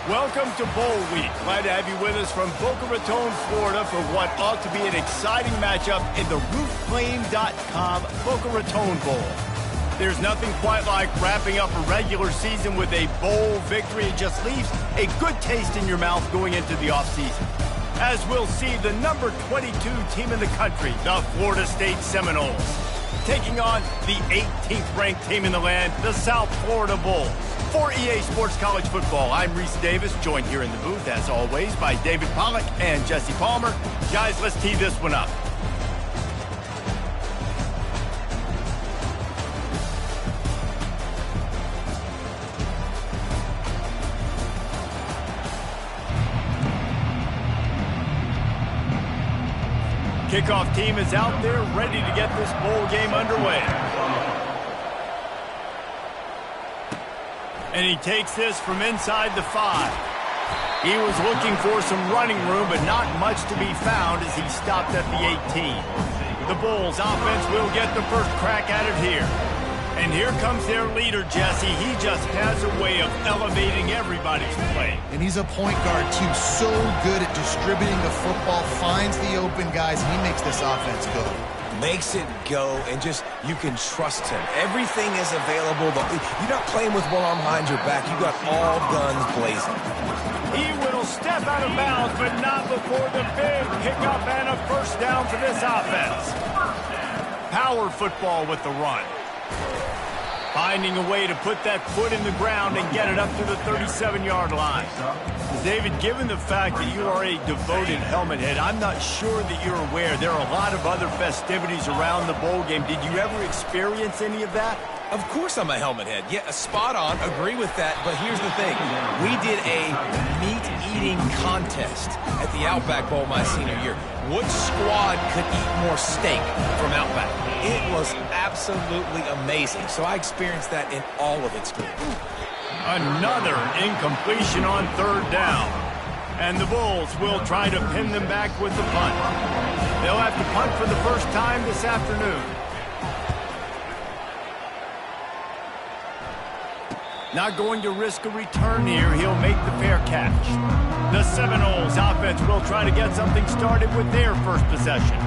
Welcome to Bowl Week. Glad to have you with us from Boca Raton, Florida for what ought to be an exciting matchup in the roofclaim.com Boca Raton Bowl. There's nothing quite like wrapping up a regular season with a bowl victory. It just leaves a good taste in your mouth going into the offseason. As we'll see, the number 22 team in the country, the Florida State Seminoles, taking on the 18th ranked team in the land, the South Florida Bowl. For EA Sports College Football, I'm Reese Davis, joined here in the booth, as always, by David Pollack and Jesse Palmer. Guys, let's tee this one up. Kickoff team is out there, ready to get this bowl game underway. And he takes this from inside the 5. He was looking for some running room, but not much to be found as he stopped at the 18. The Bulls offense will get the first crack at it here. And here comes their leader, Jesse. He just has a way of elevating everybody's play. And he's a point guard, too. So good at distributing the football, finds the open guys, and he makes this offense go. Makes it go, and just, you can trust him. Everything is available. You're not playing with one arm behind your back. You got all guns blazing. He will step out of bounds, but not before the big pickup and a first down for this offense. Power football with the run. Finding a way to put that foot in the ground and get it up to the 37-yard line. David, given the fact that you are a devoted helmet head, I'm not sure that you're aware there are a lot of other festivities around the bowl game. Did you ever experience any of that? Of course I'm a helmet head. Yeah, spot on. Agree with that. But here's the thing. We did a meat-eating contest at the Outback Bowl my senior year. Which squad could eat more steak from Outback? It was absolutely amazing. So I experienced that in all of its glory. Another incompletion on third down. And the Bulls will try to pin them back with the punt. They'll have to punt for the first time this afternoon. Not going to risk a return here. He'll make the fair catch. The Seminoles offense will try to get something started with their first possession.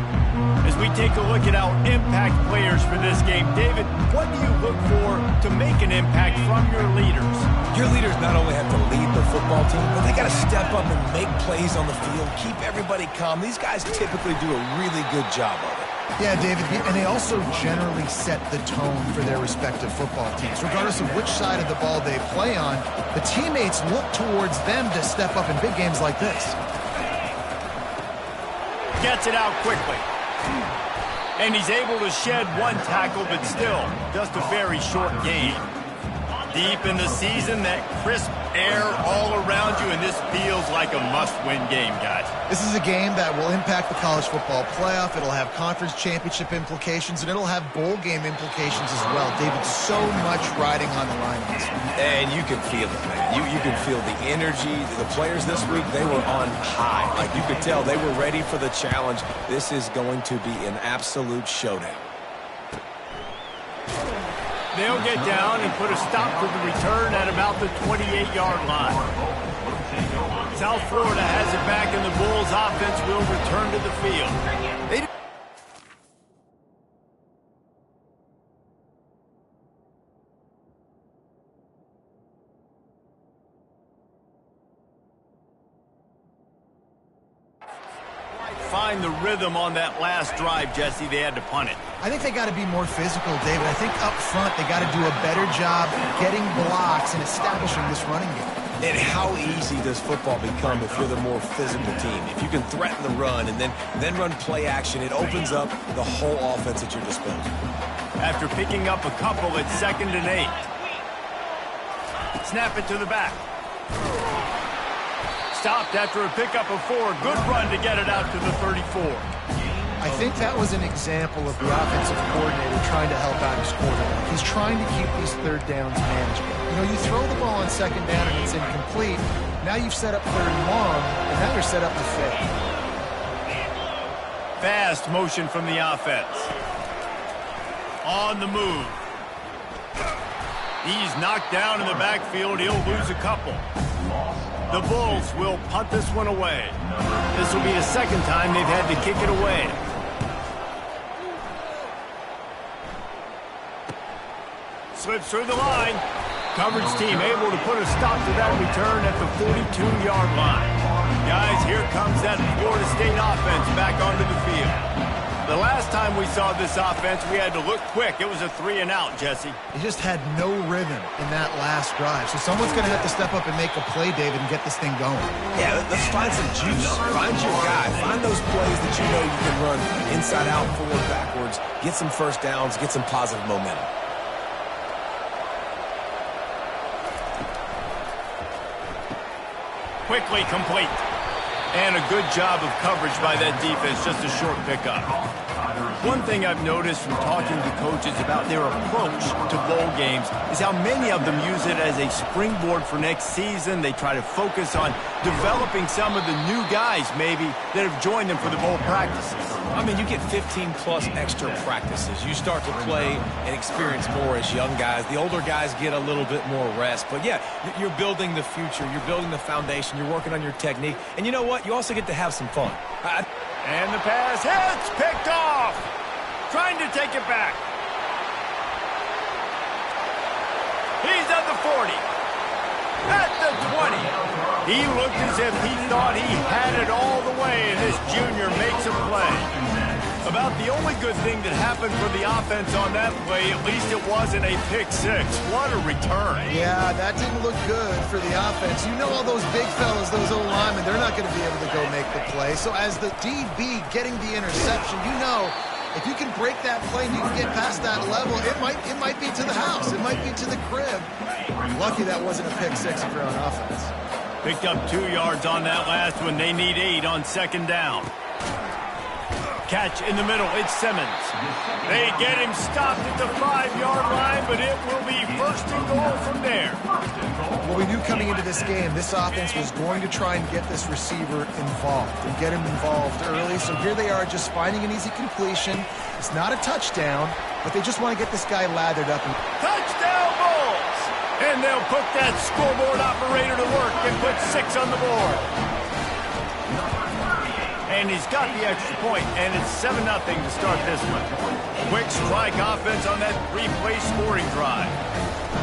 As we take a look at our impact players for this game, David, what do you look for to make an impact from your leaders? Your leaders not only have to lead the football team, but they got to step up and make plays on the field, keep everybody calm. These guys typically do a really good job of it. Yeah, David, and they also generally set the tone for their respective football teams. Regardless of which side of the ball they play on, the teammates look towards them to step up in big games like this. Gets it out quickly. And he's able to shed one tackle, but still, just a very short gain. Deep in the season, that crisp air all around you, and this feels like a must-win game, guys. This is a game that will impact the college football playoff. It'll have conference championship implications, and it'll have bowl game implications as well. David, so much riding on the line in this one. And you can feel it, man. You can feel the energy. The players this week, they were on high. Like, you could tell they were ready for the challenge. This is going to be an absolute showdown. They'll get down and put a stop to the return at about the 28-yard line. South Florida has it back, and the Bulls offense will return to the field. Find the rhythm on that last drive, Jesse. They had to punt it. I think they got to be more physical, David. I think up front they got to do a better job getting blocks and establishing this running game. And how easy does football become if you're the more physical team? If you can threaten the run and then run play action, it opens up the whole offense at your disposal. After picking up a couple at 2nd and 8. Snap it to the back. Stopped after a pickup of 4. Good run to get it out to the 34. I think that was an example of the offensive coordinator trying to help out his quarterback. He's trying to keep these third downs manageable. You know, you throw the ball on 2nd down and it's incomplete. Now you've set up 3rd and long, and now you're set up to fail. Fast motion from the offense. On the move. He's knocked down in the backfield. He'll lose a couple. The Bulls will punt this one away. This will be the second time they've had to kick it away. Slips through the line. Coverage team able to put a stop to that return at the 42-yard line. Guys, here comes that Florida State offense back onto the field. The last time we saw this offense, we had to look quick. It was a 3-and-out, Jesse. He just had no rhythm in that last drive. So someone's going to have to step up and make a play, David, and get this thing going. Yeah, let's find some juice. Find your guy. Find those plays that you know you can run inside out, forward, backwards. Get some first downs. Get some positive momentum. Quickly complete. And a good job of coverage by that defense, just a short pickup. One thing I've noticed from talking to coaches about their approach to bowl games is how many of them use it as a springboard for next season. They try to focus on developing some of the new guys, maybe, that have joined them for the bowl practices. I mean, you get 15-plus extra practices. You start to play and experience more as young guys. The older guys get a little bit more rest. But, yeah, you're building the future. You're building the foundation. You're working on your technique. And you know what? You also get to have some fun. And the pass hits, picked off. Trying to take it back. He's at the 40. At the 20. He looked as if he thought he had it all the way, and this junior makes a play. About the only good thing that happened for the offense on that play, at least it wasn't a pick six. What a return. Yeah, that didn't look good for the offense. You know all those big fellas, those O-linemen, they're not going to be able to go make the play. So as the DB getting the interception, you know if you can break that play and you can get past that level, it might be to the house. It might be to the crib. Lucky that wasn't a pick six if you're on offense. Picked up 2 yards on that last one. They need 8 on second down. Catch in the middle. It's Simmons. They get him stopped at the 5-yard line, but it will be first and goal from there. Well, we knew coming into this game, this offense was going to try and get this receiver involved and get him involved early. So here they are just finding an easy completion. It's not a touchdown, but they just want to get this guy lathered up. Touchdown Bulls! And they'll put that scoreboard operator to work and put 6 on the board. And he's got the extra point, and it's 7-0 to start this one. Quick strike offense on that 3-play scoring drive.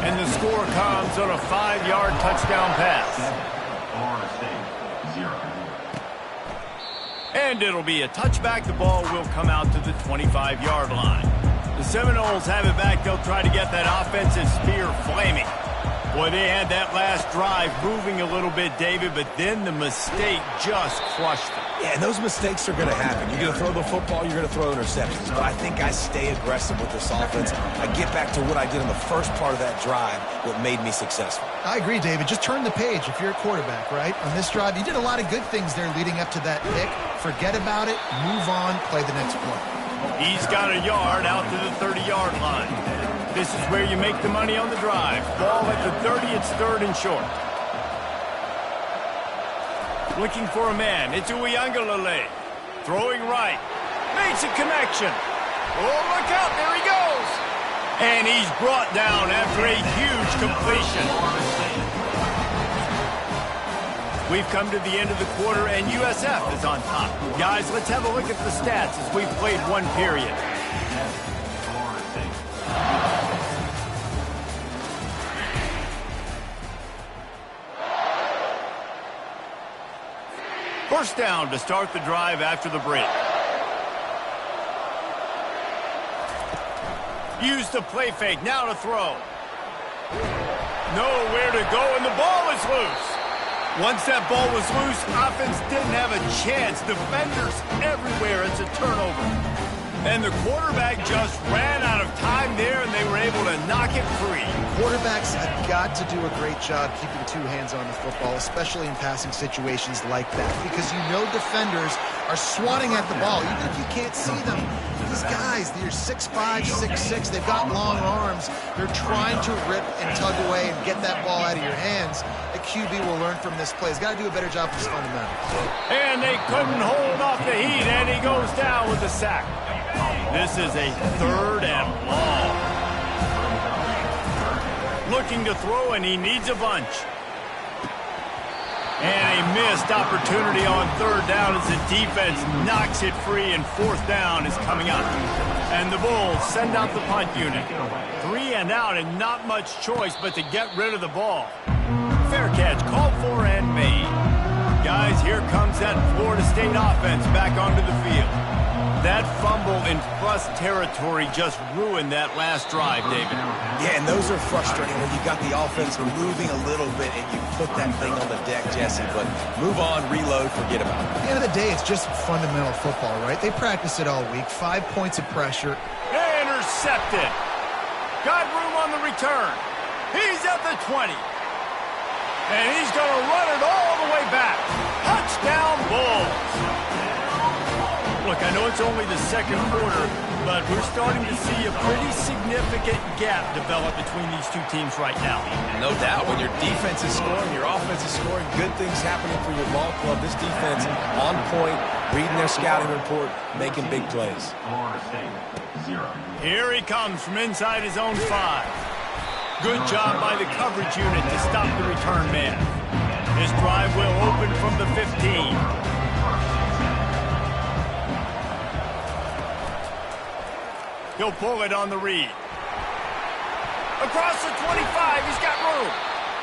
And the score comes on a 5-yard touchdown pass. And it'll be a touchback. The ball will come out to the 25-yard line. The Seminoles have it back. They'll try to get that offensive spear flaming. Boy, they had that last drive moving a little bit, David, but then the mistake just crushed them. Yeah, and those mistakes are going to happen. You're going to throw the football, you're going to throw interceptions. But I think I stay aggressive with this offense. I get back to what I did in the first part of that drive, what made me successful. I agree, David. Just turn the page if you're a quarterback, right? On this drive, you did a lot of good things there leading up to that pick. Forget about it, move on, play the next play. He's got a yard out to the 30-yard line. This is where you make the money on the drive. Ball at the 30, it's third and short. Looking for a man. It's Uiagalelei. Throwing right. Makes a connection. Oh, look out. There he goes. And he's brought down after a huge completion. We've come to the end of the quarter, and USF is on top. Guys, let's have a look at the stats as we've played one period. First down to start the drive after the break. Use the play fake. Now to throw. Nowhere to go, and the ball is loose. Once that ball was loose, offense didn't have a chance. Defenders everywhere. It's a turnover. And the quarterback just ran out of time there, and they were able to knock it free. Quarterbacks have got to do a great job keeping 2 hands on the football, especially in passing situations like that, because you know defenders are swatting at the ball. Even if you can't see them, these guys, they're 6'5", 6'6", they've got long arms. They're trying to rip and tug away and get that ball out of your hands. The QB will learn from this play. He's got to do a better job with his fundamentals. And they couldn't hold off the heat, and he goes down with a sack. This is a 3rd and long. Looking to throw, and he needs a bunch. And a missed opportunity on third down as the defense knocks it free, and fourth down is coming up. And the Bulls send out the punt unit. 3 and out, and not much choice but to get rid of the ball. Fair catch called for and made. Guys, here comes that Florida State offense back onto the field. That fumble in plus territory just ruined that last drive, David. Yeah, and those are frustrating when you got the offense moving a little bit and you put that thing on the deck, Jesse. But move on, reload, forget about it. At the end of the day, it's just fundamental football, right? They practice it all week. 5 points of pressure. Intercepted. Got room on the return. He's at the 20. And he's going to run it all the way back. Touchdown, Bulls. Look, I know it's only the second quarter, but we're starting to see a pretty significant gap develop between these two teams right now. No doubt. When your defense is scoring, your offense is scoring, good things happening for your ball club. This defense on point, reading their scouting report, making big plays. Here he comes from inside his own 5. Good job by the coverage unit to stop the return man. His drive will open from the 15. He'll pull it on the read. Across the 25, he's got room.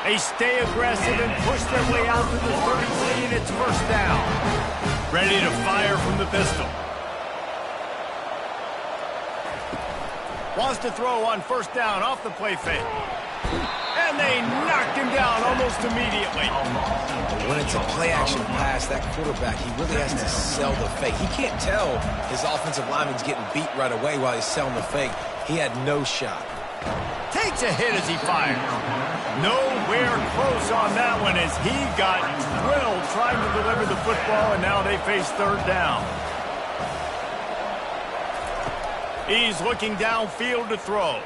They stay aggressive and push their way out to the 33, and it's first down. Ready to fire from the pistol. Wants to throw on first down off the play fake. And they knocked him down almost immediately. When it's a play-action pass, that quarterback, he really has to sell the fake. He can't tell his offensive lineman's getting beat right away while he's selling the fake. He had no shot. Takes a hit as he fires. Nowhere close on that one as he got drilled trying to deliver the football, and now they face third down. He's looking downfield to throw.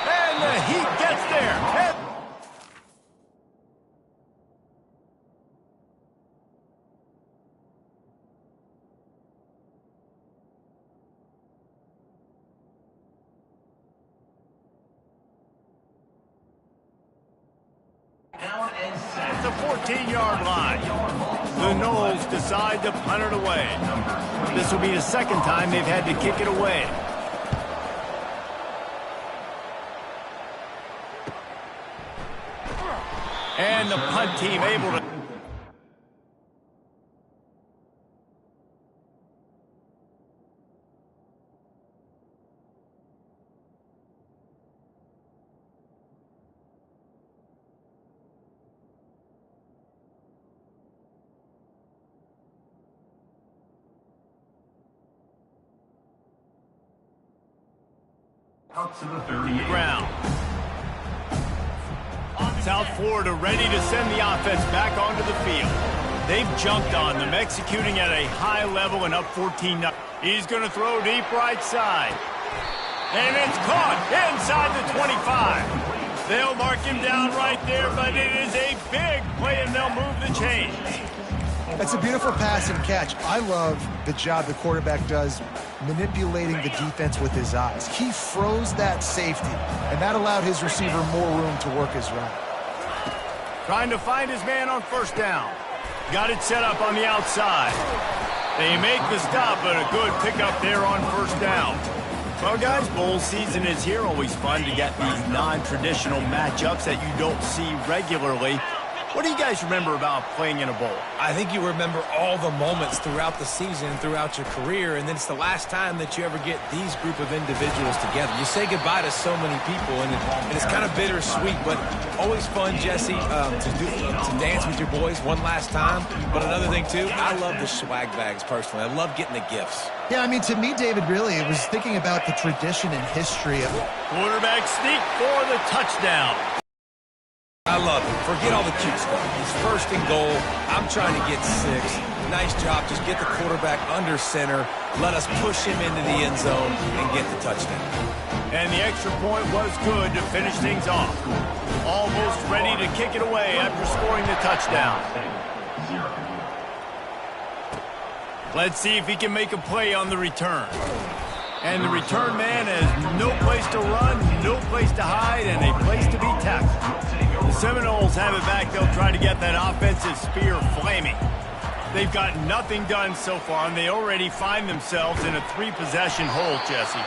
And the heat gets there. It's a 14-yard line. The Noles decide to punt it away. This will be the second time they've had to kick it away. And the punt team able to... Out to the 38. Ground. South Florida ready to send the offense back onto the field. They've jumped on them, executing at a high level and up 14-0. He's going to throw deep right side. And it's caught inside the 25. They'll mark him down right there, but it is a big play, and they'll move the chains. That's a beautiful pass and catch. I love the job the quarterback does manipulating the defense with his eyes. He froze that safety, and that allowed his receiver more room to work his route. Trying to find his man on first down. Got it set up on the outside. They make the stop, but a good pickup there on first down. Well, guys, bowl season is here. Always fun to get these non-traditional matchups that you don't see regularly. What do you guys remember about playing in a bowl? I think you remember all the moments throughout the season, throughout your career, and then it's the last time that you ever get these group of individuals together. You say goodbye to so many people, and it's kind of bittersweet, but always fun, Jesse, to dance with your boys one last time. But another thing, too, I love the swag bags, personally. I love getting the gifts. Yeah, I mean, to me, David, really, it was thinking about the tradition and history of it. Quarterback sneak for the touchdown. I love it. Forget all the cute stuff. It's first and goal. I'm trying to get 6. Nice job. Just get the quarterback under center. Let us push him into the end zone and get the touchdown. And the extra point was good to finish things off. Almost ready to kick it away after scoring the touchdown. Let's see if he can make a play on the return. And the return man has no place to run, no place to hide, and a place to be tackled. The Seminoles have it back. They'll try to get that offensive spear flaming. They've got nothing done so far, and they already find themselves in a 3-possession hole, Jesse.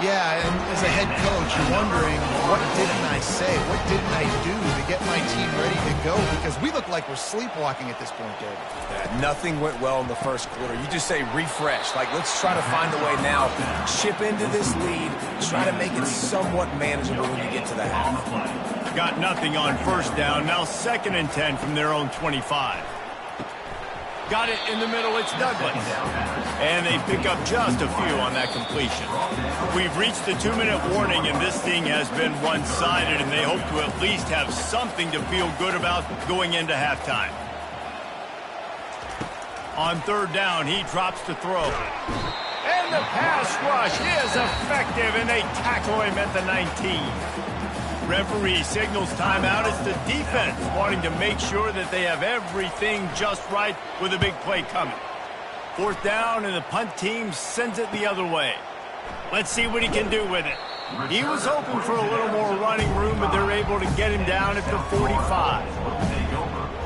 Yeah, and as a head coach, you're wondering, what didn't I say? What didn't I do to get my team ready to go? Because we look like we're sleepwalking at this point, David. Yeah, nothing went well in the first quarter. You just say refresh. Like, let's try to find a way now. Chip into this lead. Try to make it somewhat manageable when you get to the half. Got nothing on first down. Now 2nd and 10 from their own 25. Got it in the middle, it's Douglas. And they pick up just a few on that completion. We've reached the 2-minute warning, and this thing has been one-sided, and they hope to at least have something to feel good about going into halftime. On 3rd down, he drops to throw. And the pass rush is effective, and they tackle him at the 19. Referee signals timeout. It's the defense wanting to make sure that they have everything just right with a big play coming. 4th down, and the punt team sends it the other way. Let's see what he can do with it. He was hoping for a little more running room, but they're able to get him down at the 45.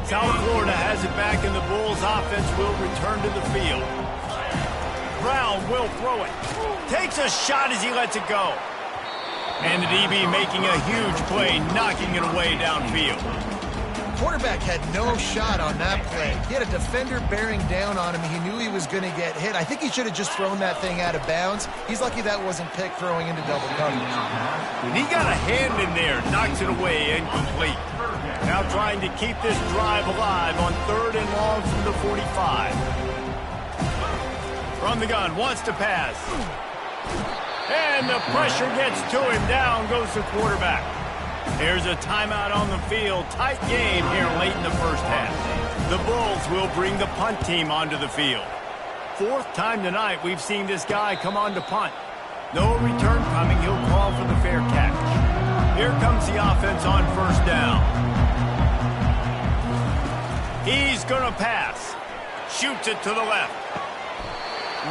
South Florida has it back, and the Bulls offense will return to the field. Brown will throw it. Takes a shot as he lets it go. And the DB making a huge play, knocking it away downfield. Quarterback had no shot on that play. He had a defender bearing down on him. He knew he was going to get hit. I think he should have just thrown that thing out of bounds. He's lucky that wasn't picked throwing into double coverage. He got a hand in there, knocks it away, incomplete. Now trying to keep this drive alive on 3rd and long from the 45. From the gun, wants to pass. And the pressure gets to him. Down goes the quarterback. There's a timeout on the field. Tight game here late in the first half. The Bulls will bring the punt team onto the field. 4th time tonight we've seen this guy come on to punt. No return coming. He'll call for the fair catch. Here comes the offense on 1st down. He's going to pass. Shoots it to the left.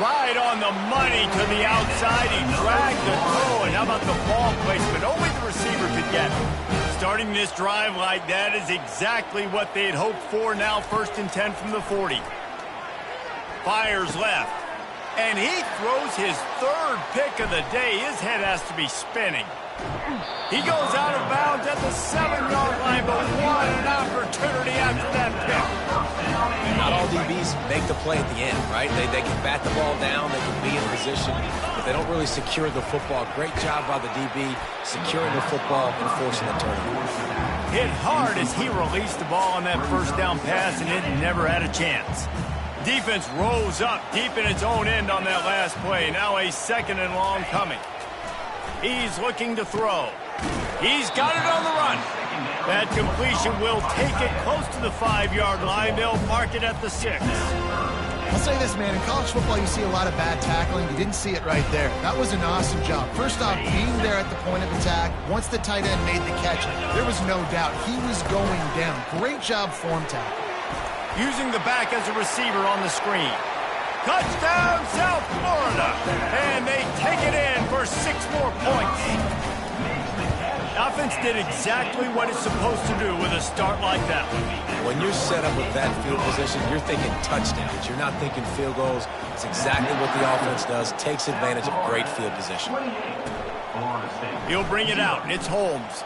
Right on the money to the outside. He dragged the toe, and how about the ball placement? Only the receiver could get it. Starting this drive like that is exactly what they had hoped for. Now 1st and 10 from the 40. Fires left. And he throws his 3rd pick of the day. His head has to be spinning. He goes out of bounds at the 7-yard line, but what an opportunity after that pick. Not all DBs make the play at the end, right? They can bat the ball down, they can be in position, but they don't really secure the football. Great job by the DB securing the football and forcing the turnover. Hit hard as he released the ball on that 1st down pass, and it never had a chance. Defense rose up deep in its own end on that last play. Now a 2nd and long coming. He's looking to throw. He's got it on the run. That completion will take it close to the 5-yard line. They'll mark it at the 6. I'll say this, man. In college football, you see a lot of bad tackling. You didn't see it right there. That was an awesome job. First off, being there at the point of attack. Once the tight end made the catch, there was no doubt he was going down. Great job form tackle. Using the back as a receiver on the screen. Touchdown, South Florida! And they take it in for 6 more points. Offense did exactly what it's supposed to do with a start like that. When you're set up with that field position, you're thinking touchdowns. You're not thinking field goals. It's exactly what the offense does. Takes advantage of great field position. He'll bring it out. It's Holmes.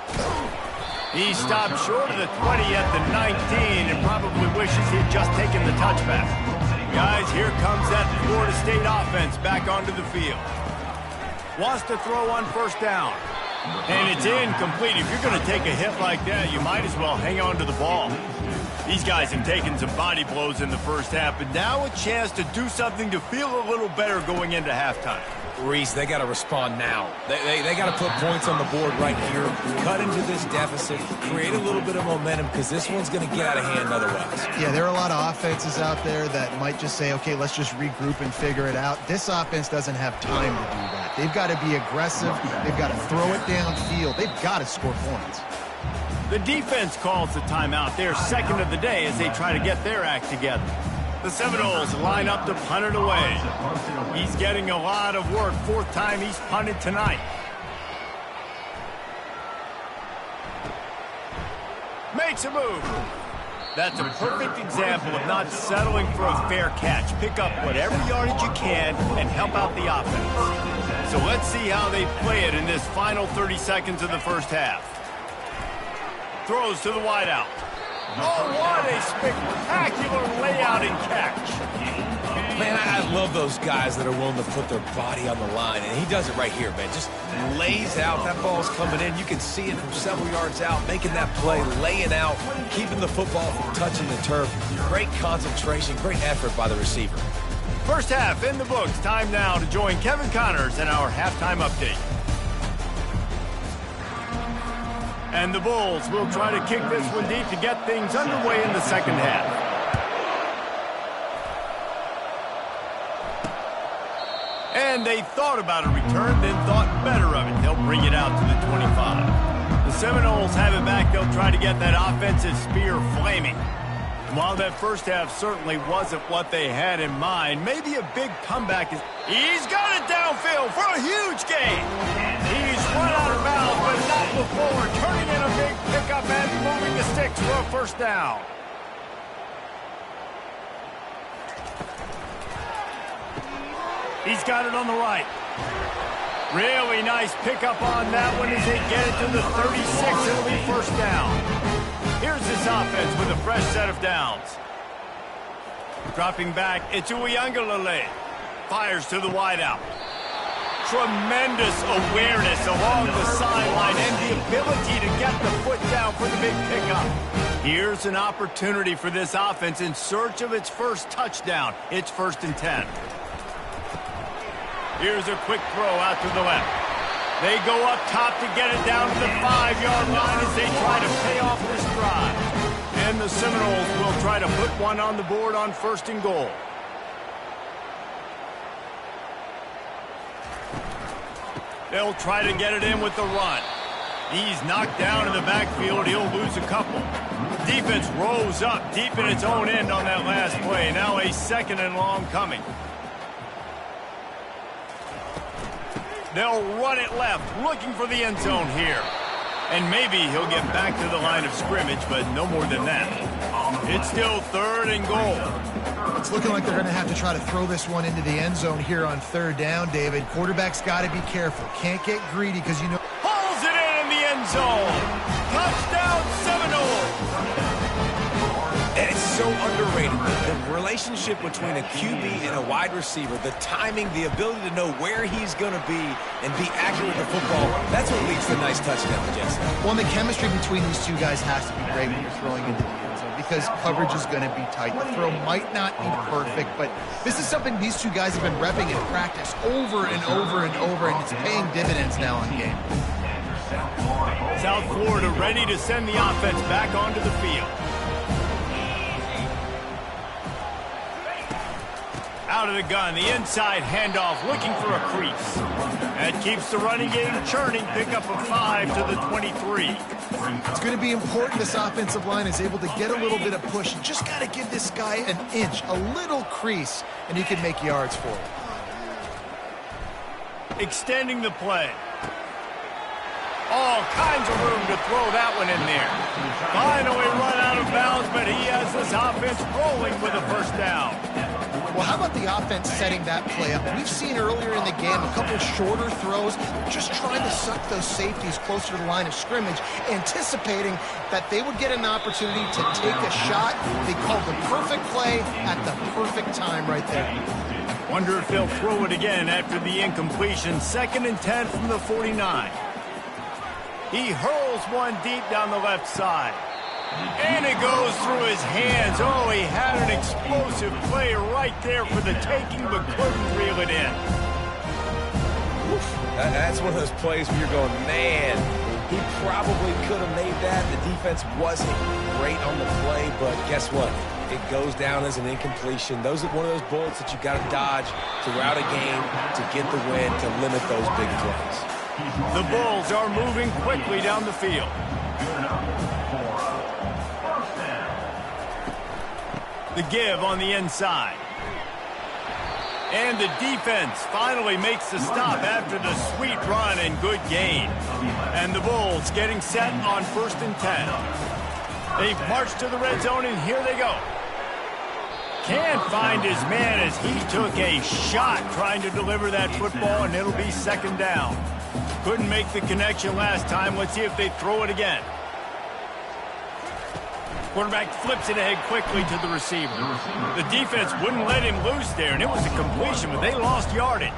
He stopped short of the 20 at the 19 and probably wishes he'd just taken the touchback. Guys, here comes that Florida State offense back onto the field. Wants to throw on 1st down. And it's incomplete. If you're going to take a hit like that, you might as well hang on to the ball. These guys have taken some body blows in the first half, but now a chance to do something to feel a little better going into halftime. Reese, they got to respond now. They got to put points on the board right here, cut into this deficit, create a little bit of momentum, because this one's going to get out of hand otherwise. Yeah, there are a lot of offenses out there that might just say, okay, let's just regroup and figure it out. This offense doesn't have time to do that. They've got to be aggressive. They've got to throw it downfield. They've got to score points. The defense calls the timeout. They're 2nd of the day as they try to get their act together. The Seminoles line up to punt it away. He's getting a lot of work. Fourth time he's punted tonight. Makes a move. That's a perfect example of not settling for a fair catch. Pick up whatever yardage you can and help out the offense. So let's see how they play it in this final 30 seconds of the first half. Throws to the wideout. Oh, what a spectacular layout and catch. Man, I love those guys that are willing to put their body on the line, and he does it right here, man. Just lays out. That ball's coming in. You can see it from several yards out, making that play, laying out, keeping the football from touching the turf. Great concentration, great effort by the receiver. First half in the books. Time now to join Kevin Connors in our halftime update. And the Bulls will try to kick this one deep to get things underway in the second half. And they thought about a return, then thought better of it. They'll bring it out to the 25. The Seminoles have it back. They'll try to get that offensive spear flaming. And while that first half certainly wasn't what they had in mind, maybe a big comeback is... He's got it downfield for a huge gain. He's run out of bounds, but not before. Turning in a big pickup and moving the sticks for a first down. He's got it on the right. Really nice pickup on that one as they get it to the 36. It'll be first down. Here's this offense with a fresh set of downs. Dropping back, it's Uyangalele. Fires to the wideout. Tremendous awareness along the sideline and the ability to get the foot down for the big pickup. Here's an opportunity for this offense in search of its first touchdown. It's 1st and 10. Here's a quick throw out to the left. They go up top to get it down to the 5-yard line as they try to pay off this drive. And the Seminoles will try to put one on the board on 1st and goal. They'll try to get it in with the run. He's knocked down in the backfield. He'll lose a couple. The defense rose up deep in its own end on that last play. Now a 2nd and long coming. They'll run it left, looking for the end zone here. And maybe he'll get back to the line of scrimmage, but no more than that. It's still 3rd and goal. It's looking like they're going to have to try to throw this one into the end zone here on 3rd down, David. Quarterback's got to be careful. Can't get greedy because you know... Pulls it in the end zone. Touchdown Seminoles. And it's so underrated. The relationship between a QB and a wide receiver, the timing, the ability to know where he's going to be and be accurate with the football, that's what leads to nice touchdowns, Jesse. Well, the chemistry between these two guys has to be great when you're throwing into the end zone because coverage is going to be tight. The throw might not be perfect, but this is something these two guys have been repping in practice over and over and over, and it's paying dividends now in game. South Florida ready to send the offense back onto the field. Out of the gun, the inside handoff, looking for a crease. That keeps the running game churning. Pick up a 5 to the 23. It's going to be important this offensive line is able to get a little bit of push. You just got to give this guy an inch, a little crease, and he can make yards for it. Extending the play. All kinds of room to throw that one in there. Finally run out of bounds, but he has this offense rolling with a first down. Well, how about the offense setting that play up? We've seen earlier in the game a couple shorter throws, just trying to suck those safeties closer to the line of scrimmage, anticipating that they would get an opportunity to take a shot. They called the perfect play at the perfect time right there. Wonder if they'll throw it again after the incompletion. 2nd and 10 from the 49. He hurls one deep down the left side. And it goes through his hands. Oh, he had an explosive play right there for the taking, but couldn't reel it in. That's one of those plays where you're going, man, he probably could have made that. The defense wasn't great on the play, but guess what? It goes down as an incompletion. Those are one of those bullets that you got to dodge throughout a game to get the win, to limit those big plays. The Bulls are moving quickly down the field. The give on the inside. And the defense finally makes the stop after the sweet run and good gain. And the Bulls getting set on 1st and 10. They've marched to the red zone, and here they go. Can't find his man as he took a shot trying to deliver that football, and it'll be 2nd down. Couldn't make the connection last time. Let's see if they throw it again. Quarterback flips it ahead quickly to the receiver. The defense wouldn't let him loose there, and it was a completion, but they lost yardage.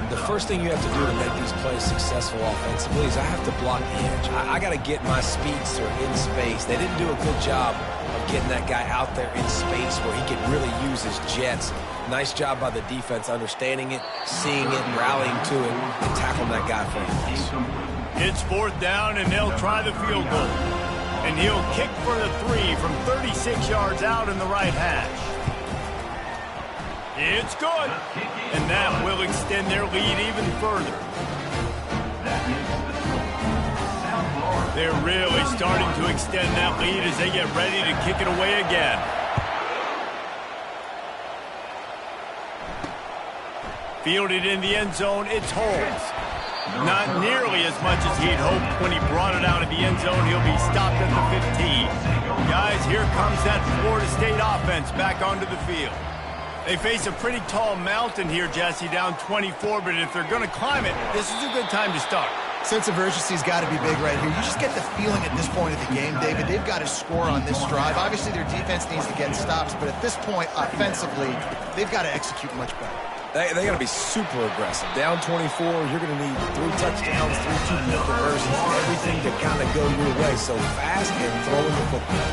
The first thing you have to do to make these plays successful offensively is I have to block the edge. I got to get my speedster in space. They didn't do a good job of getting that guy out there in space where he could really use his jets. Nice job by the defense understanding it, seeing it, rallying to it, and tackling that guy for a loss. It's 4th down, and they'll try the field goal. And he'll kick for the 3 from 36 yards out in the right hash. It's good. And that will extend their lead even further. They're really starting to extend that lead as they get ready to kick it away again. Fielded in the end zone, it's Holmes. Not nearly as much as he'd hoped when he brought it out of the end zone. He'll be stopped at the 15. Guys, here comes that Florida State offense back onto the field. They face a pretty tall mountain here, Jesse, down 24, but if they're going to climb it, this is a good time to start. Sense of urgency's got to be big right here. You just get the feeling at this point of the game, David, they've got to score on this drive. Obviously, their defense needs to get stops, but at this point, offensively, they've got to execute much better. They got to be super aggressive. Down 24, you're going to need 3 touchdowns, 3 2-point conversions, everything to kind of go your way. So fast and throwing the football.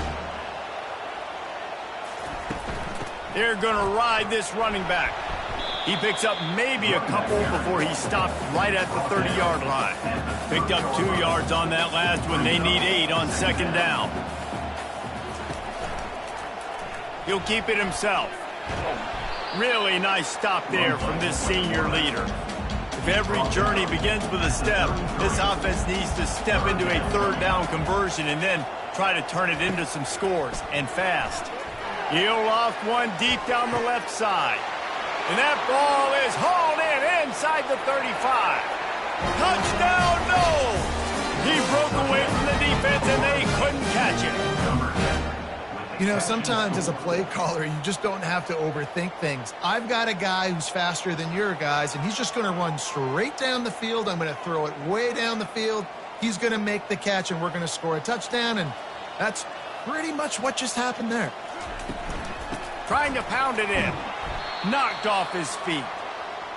They're going to ride this running back. He picks up maybe a couple before he stopped right at the 30-yard line. Picked up 2 yards on that last one. They need 8 on 2nd down. He'll keep it himself. Really nice stop there from this senior leader. If every journey begins with a step, this offense needs to step into a 3rd down conversion and then try to turn it into some scores, and fast. He'll loft one deep down the left side. And that ball is hauled in inside the 35. Touchdown, no! He broke away from the defense and they couldn't catch it. You know, sometimes as a play caller, you just don't have to overthink things. I've got a guy who's faster than your guys, and he's just going to run straight down the field. I'm going to throw it way down the field. He's going to make the catch, and we're going to score a touchdown, and that's pretty much what just happened there. Trying to pound it in. Knocked off his feet.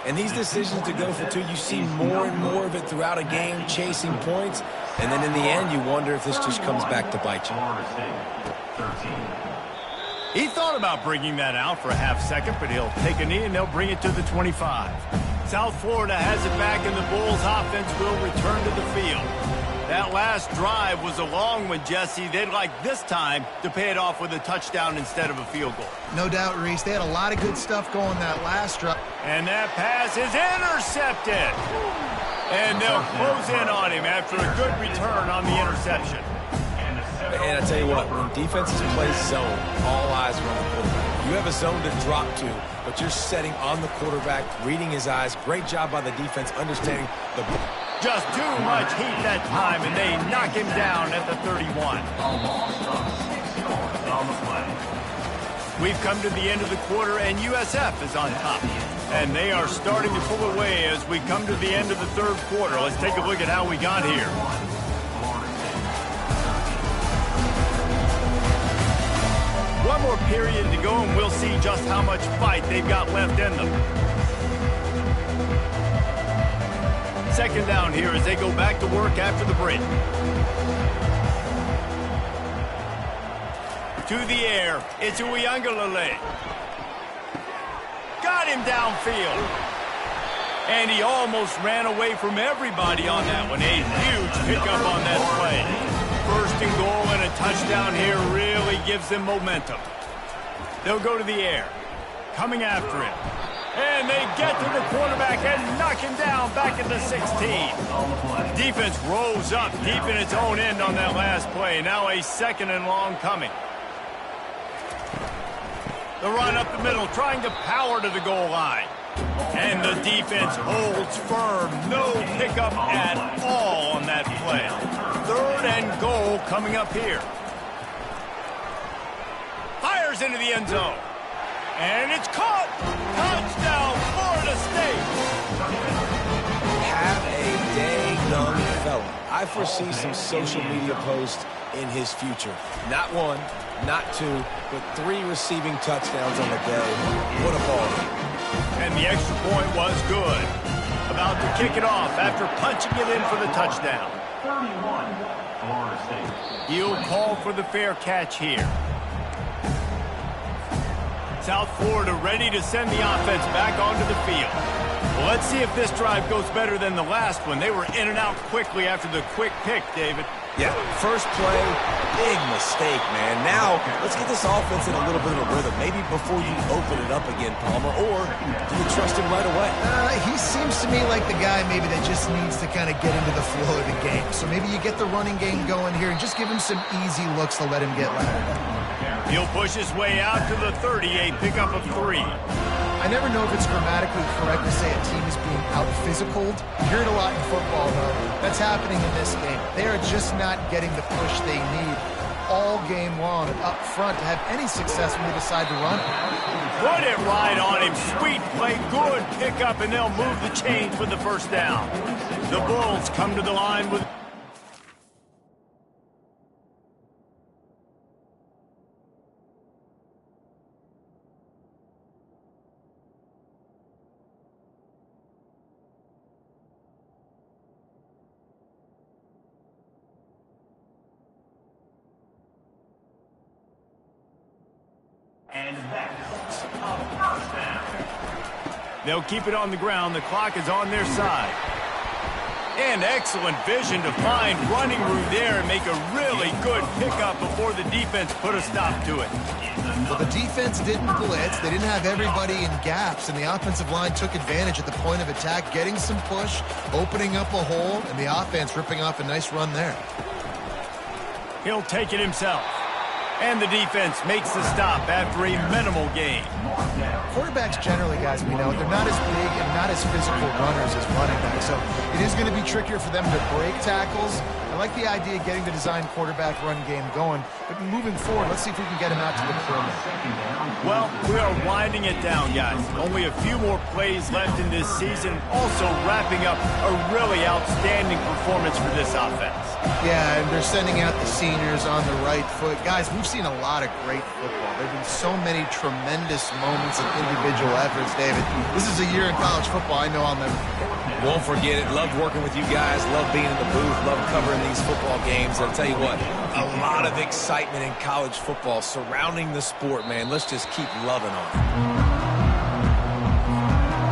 And these decisions to go for 2, you see more and more of it throughout a game, chasing points. And then in the end, you wonder if this just comes back to bite you. He thought about bringing that out for a half second, but he'll take a knee and they'll bring it to the 25. South Florida has it back, and the Bulls offense will return to the field. That last drive was a long one, Jesse. They'd like this time to pay it off with a touchdown instead of a field goal. No doubt, Reese. They had a lot of good stuff going that last drive. And that pass is intercepted. And they'll close in on him after a good return on the interception. And I tell you what, when defenses play zone, all eyes are on the quarterback. You have a zone to drop to, but you're setting on the quarterback, reading his eyes. Great job by the defense, understanding the... Just too much heat that time, and they knock him down at the 31. We've come to the end of the quarter, and USF is on top. And they are starting to pull away as we come to the end of the 3rd quarter. Let's take a look at how we got here. One more period to go, and we'll see just how much fight they've got left in them. 2nd down here as they go back to work after the break. To the air, it's Uiagalelei. Got him downfield. And he almost ran away from everybody on that one. A huge pickup on that play. 1st and goal and a touchdown here really gives them momentum. They'll go to the air. Coming after it. And they get to the quarterback and knock him down back at the 16. Defense rose up deep in its own end on that last play. Now a 2nd and long coming. The run up the middle, trying to power to the goal line. And the defense holds firm. No pickup at all on that play. 3rd and goal coming up here. Fires into the end zone. And it's caught. Touchdown, Florida State. Have a day, young fella. I foresee some social media posts in his future. Not 1, not 2, but 3 receiving touchdowns on the day. What a ball. And the extra point was good. About to kick it off after punching it in for the touchdown. 31, Florida State. He'll call for the fair catch here. South Florida ready to send the offense back onto the field. Well, let's see if this drive goes better than the last one. They were in and out quickly after the quick pick, David. Yeah, first play, big mistake, man. Now, let's get this offense in a little bit of a rhythm. Maybe before you open it up again, Palmer, or do you trust him right away? He seems to me like the guy maybe that just needs to kind of get into the flow of the game. So maybe you get the running game going here and just give him some easy looks to let him get laddered up. He'll push his way out to the 30, a pickup of 3. I never know if it's grammatically correct to say a team is being out-physicaled. You hear it a lot in football, though. That's happening in this game. They are just not getting the push they need all game long up front to have any success when they decide to run. Put it right on him. Sweet play, good pickup, and they'll move the chains with the first down. The Bulls come to the line with... And that's a first down. They'll keep it on the ground. The clock is on their side. And excellent vision to find running room there and make a really good pickup before the defense put a stop to it. Well, the defense didn't blitz. They didn't have everybody in gaps, and the offensive line took advantage at the point of attack, getting some push, opening up a hole, and the offense ripping off a nice run there. He'll take it himself. And the defense makes the stop after a minimal gain. Quarterbacks generally, guys, we know, they're not as big and not as physical runners as running backs, so it is going to be trickier for them to break tackles. I like the idea of getting the design quarterback run game going, but moving forward, let's see if we can get him out to the perimeter. Well, we are winding it down, guys. Only a few more plays left in this season, also wrapping up a really outstanding performance for this offense. Yeah, and they're sending out the seniors on the right foot. Guys, we've seen a lot of great football. There have been so many tremendous moments of individual efforts, David. This is a year in college football I know I'll never forget. Won't forget it. Loved working with you guys. Loved being in the booth. Loved covering these football games. I'll tell you what, a lot of excitement in college football surrounding the sport, man. Let's just keep loving on it.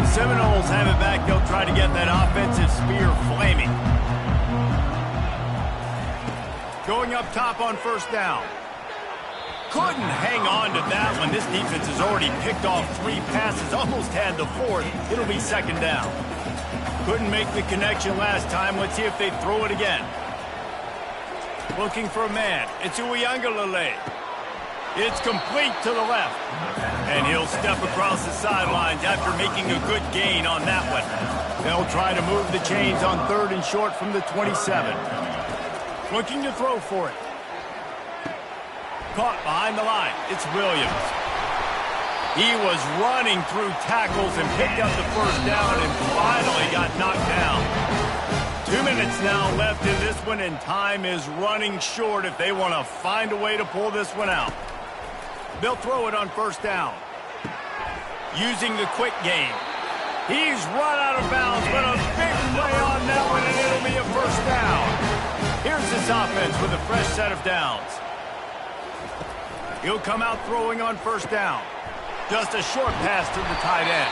The Seminoles have it back. They'll try to get that offensive spear flaming. Going up top on first down. Couldn't hang on to that one. This defense has already picked off 3 passes, almost had the 4th. It'll be second down. Couldn't make the connection last time. Let's see if they throw it again. Looking for a man. It's Uiagalelei. It's complete to the left. And he'll step across the sidelines after making a good gain on that one. They'll try to move the chains on 3rd and short from the 27. Looking to throw for it. Caught behind the line. It's Williams. He was running through tackles and picked up the first down and finally got knocked down. 2 minutes now left in this one, and time is running short if they want to find a way to pull this one out. They'll throw it on first down. Using the quick game. He's run out of bounds, but a big play on that one, and it'll be a first down. Here's this offense with a fresh set of downs. He'll come out throwing on first down. Just a short pass to the tight end.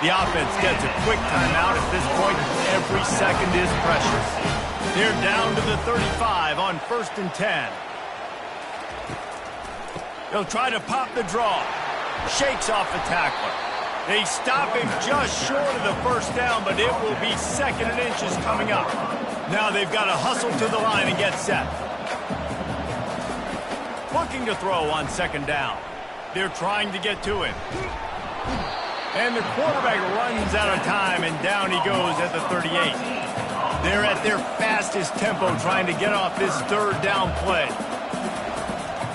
The offense gets a quick timeout at this point. Every second is precious. They're down to the 35 on 1st and 10. They'll try to pop the draw. Shakes off the tackler. They stop him just short of the first down, but it will be 2nd and inches coming up. Now they've got to hustle to the line and get set. Looking to throw on 2nd down. They're trying to get to him. And the quarterback runs out of time, and down he goes at the 38. They're at their fastest tempo trying to get off this third down play.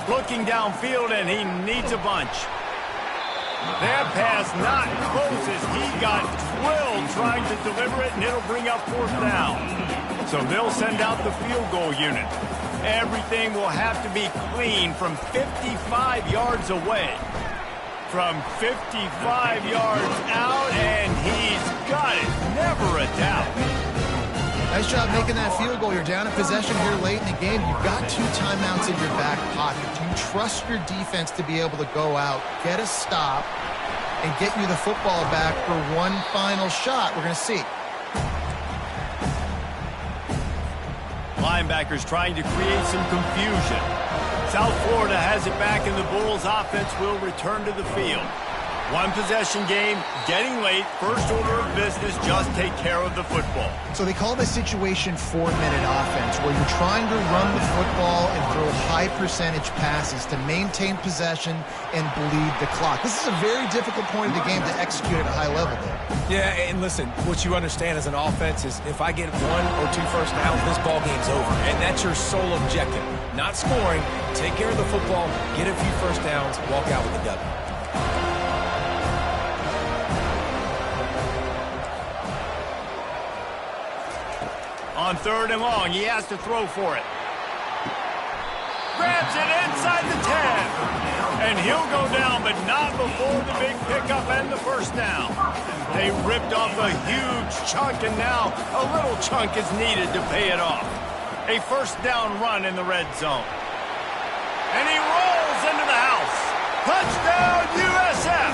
Looking downfield, and he needs a bunch. That pass not close as he got drilled trying to deliver it, and it'll bring up fourth down. So they'll send out the field goal unit. Everything will have to be clean from 55 yards away. From 55 yards out, and he's got it. Never a doubt. Nice job making that field goal. You're down a possession here late in the game. You've got 2 timeouts in your back pocket. Do you trust your defense to be able to go out, get a stop, and get you the football back for one final shot? We're going to see. Linebackers trying to create some confusion. South Florida has it back, and the Bulls offense will return to the field. One possession game, getting late, first order of business, just take care of the football. So they call this situation 4-minute offense, where you're trying to run the football and throw high percentage passes to maintain possession and bleed the clock. This is a very difficult point of the game to execute at a high level there. Yeah, and listen, what you understand as an offense is if I get 1 or 2 first downs, this ball game's over. And that's your sole objective. Not scoring, take care of the football, get a few first downs, walk out with a W. On 3rd and long, he has to throw for it. Grabs it inside the 10. And he'll go down, but not before the big pickup and the first down. They ripped off a huge chunk, and now a little chunk is needed to pay it off. A first down run in the red zone. And he rolls into the house. Touchdown, USF!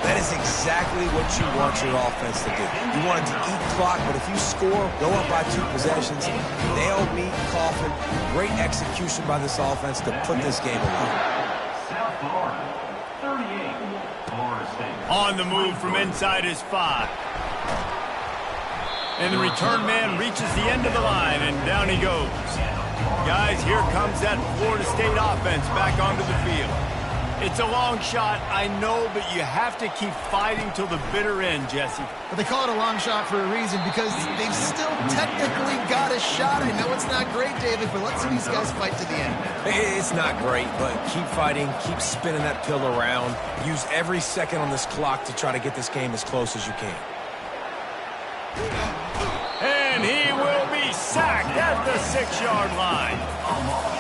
That is exactly what you want your offense to do. You want it to eat clock, but if you score, go up by 2 possessions, nail, meet, coffin. Great execution by this offense to put this game away. South Florida, 38, Florida State. On the move from inside is 5. And the return man reaches the end of the line, and down he goes. Guys, here comes that Florida State offense back onto the field. It's a long shot, I know, but you have to keep fighting till the bitter end, Jesse. But they call it a long shot for a reason, because they've still technically got a shot. I know it's not great, David, but let's see these guys fight to the end. It's not great, but keep fighting, keep spinning that pill around. Use every second on this clock to try to get this game as close as you can. And he will be sacked at the 6-yard line.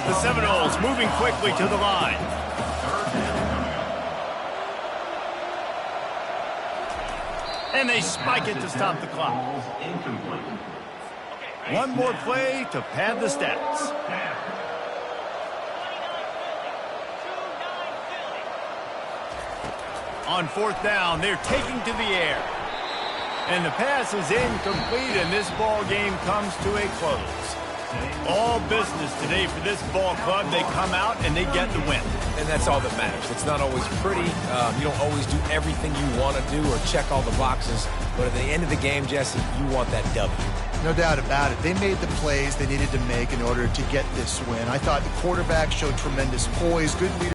The Seminoles moving quickly to the line. And they spike it to stop the clock. One more play to pad the stats. On 4th down, they're taking to the air. And the pass is incomplete, and this ball game comes to a close. All business today for this ball club. They come out and they get the win. And that's all that matters. It's not always pretty. You don't always do everything you want to do or check all the boxes. But at the end of the game, Jesse, you want that W. No doubt about it. They made the plays they needed to make in order to get this win. I thought the quarterback showed tremendous poise, good leadership.